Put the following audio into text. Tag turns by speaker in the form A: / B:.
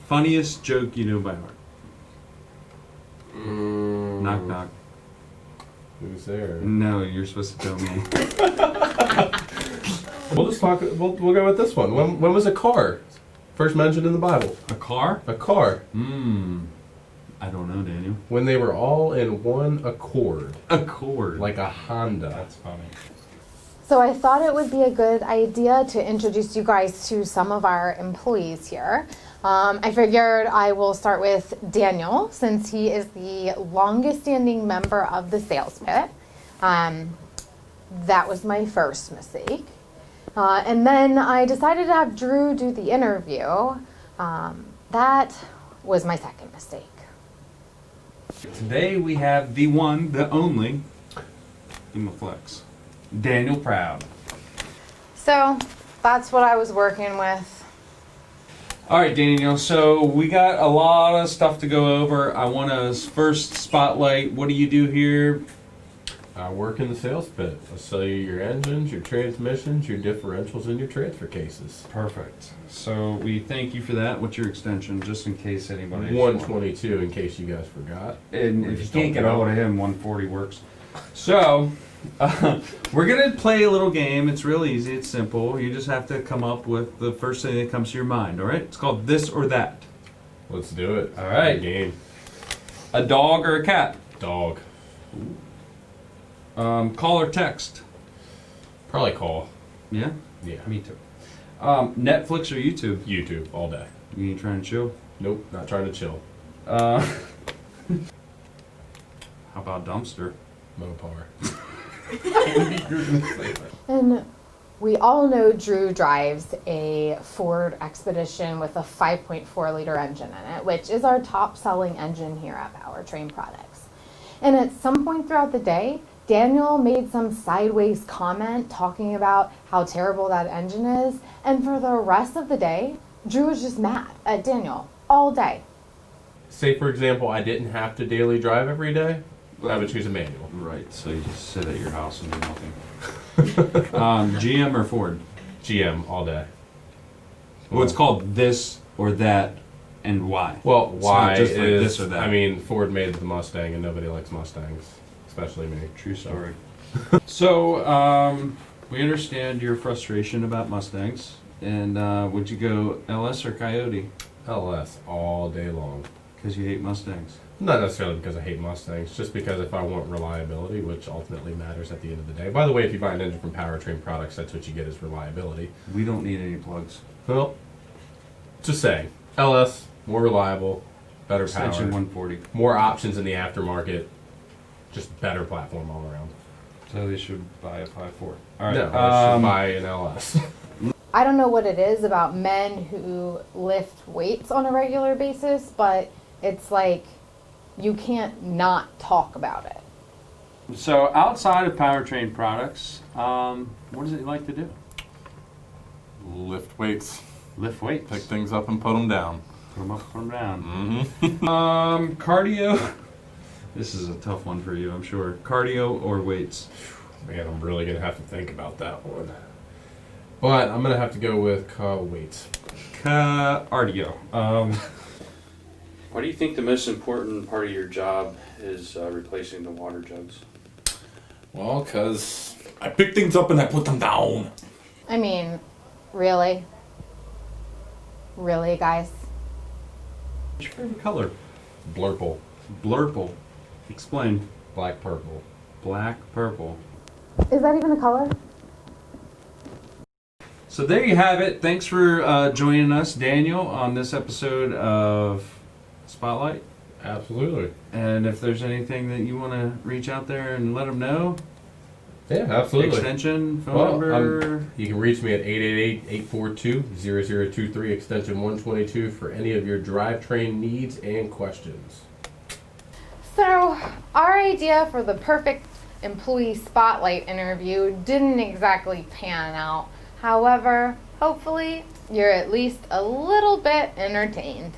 A: Funniest joke you know by heart. Knock knock.
B: Who's there?
A: No, you're supposed to tell me.
B: We'll just talk. We'll go with this one. When was a car first mentioned in the Bible?
A: A car?
B: A car.
A: I don't know, Daniel.
B: When they were all in one accord.
A: Accord.
B: Like a Honda.
A: That's funny.
C: So I thought it would be a good idea to introduce you guys to some of our employees here. I figured I will start with Daniel, since he is the longest standing member of the sales pit. That was my first mistake. And then I decided to have Drew do the interview. That was my second mistake.
A: Today we have the one, the only, Flex, Daniel Proud.
C: So that's what I was working with.
A: All right, Daniel, so we got a lot of stuff to go over. I want to first spotlight, what do you do here?
B: I work in the sales pit. I sell you your engines, your transmissions, your differentials, and your transfer cases.
A: Perfect. So we thank you for that. What's your extension, just in case anybody...
B: 122, in case you guys forgot.
A: And if you can't get a hold of him, 140 works. So, we're going to play a little game. It's real easy. It's simple. You just have to come up with the first thing that comes to your mind, all right? It's called This or That.
B: Let's do it.
A: All right.
B: Game.
A: A dog or a cat?
B: Dog.
A: Call or text?
B: Probably call.
A: Yeah?
B: Yeah.
A: Me too. Netflix or YouTube?
B: YouTube, all day.
A: You ain't trying to chill?
B: Nope, not trying to chill.
A: How about dumpster?
B: Mopar.
C: And we all know Drew drives a Ford Expedition with a 5.4 liter engine in it, which is our top selling engine here at Powertrain Products. And at some point throughout the day, Daniel made some sideways comment talking about how terrible that engine is. And for the rest of the day, Drew was just mad at Daniel all day.
B: Say, for example, I didn't have to daily drive every day. I would choose a manual.
A: Right, so you just sit at your house and do nothing. GM or Ford?
B: GM, all day.
A: Well, it's called This or That, and why?
B: Well,
A: It's
B: why
A: not just like
B: is,
A: this or that.
B: I mean, Ford made the Mustang and nobody likes Mustangs, especially me.
A: True story. So, we understand your frustration about Mustangs, and would you go LS or Coyote?
B: LS all day long.
A: Because you hate Mustangs.
B: Not necessarily because I hate Mustangs, just because if I want reliability, which ultimately matters at the end of the day. By the way, if you buy an engine from Powertrain Products, that's what you get is reliability.
A: We don't need any plugs.
B: Well, just saying, LS, more reliable, better power,
A: Extension 140.
B: more options in the aftermarket, just better platform all around.
A: So they should buy a 5.4. All right.
B: No, I should buy an LS.
C: I don't know what it is about men who lift weights on a regular basis, but it's like you can't not talk about it.
A: So outside of Powertrain Products, what is it you like to do?
D: Lift weights,
A: Lift weights.
D: pick things up and put them down.
A: Put them up, put them down.
D: Mm-hmm.
A: Cardio. This is a tough one for you, I'm sure. Cardio or weights?
B: Man, I'm really going to have to think about that one. But I'm going to have to go with weights.
A: Cardio.
E: Why do you think the most important part of your job is replacing the water jugs?
D: Well, because I pick things up and I put them down.
C: I mean, really? Really, guys?
A: What's your favorite color?
B: Blurple.
A: Blurple. Explain.
B: Black purple.
A: Black, purple.
C: Is that even a color?
A: So there you have it. Thanks for joining us, Daniel, on this episode of Spotlight.
B: Absolutely.
A: And if there's anything that you want to reach out there and let them know,
B: Yeah, absolutely.
A: extension, phone number.
B: You can reach me at 888-842-0023, extension 122 for any of your drivetrain needs and questions.
C: So, our idea for the perfect employee spotlight interview didn't exactly pan out. However, hopefully, you're at least a little bit entertained.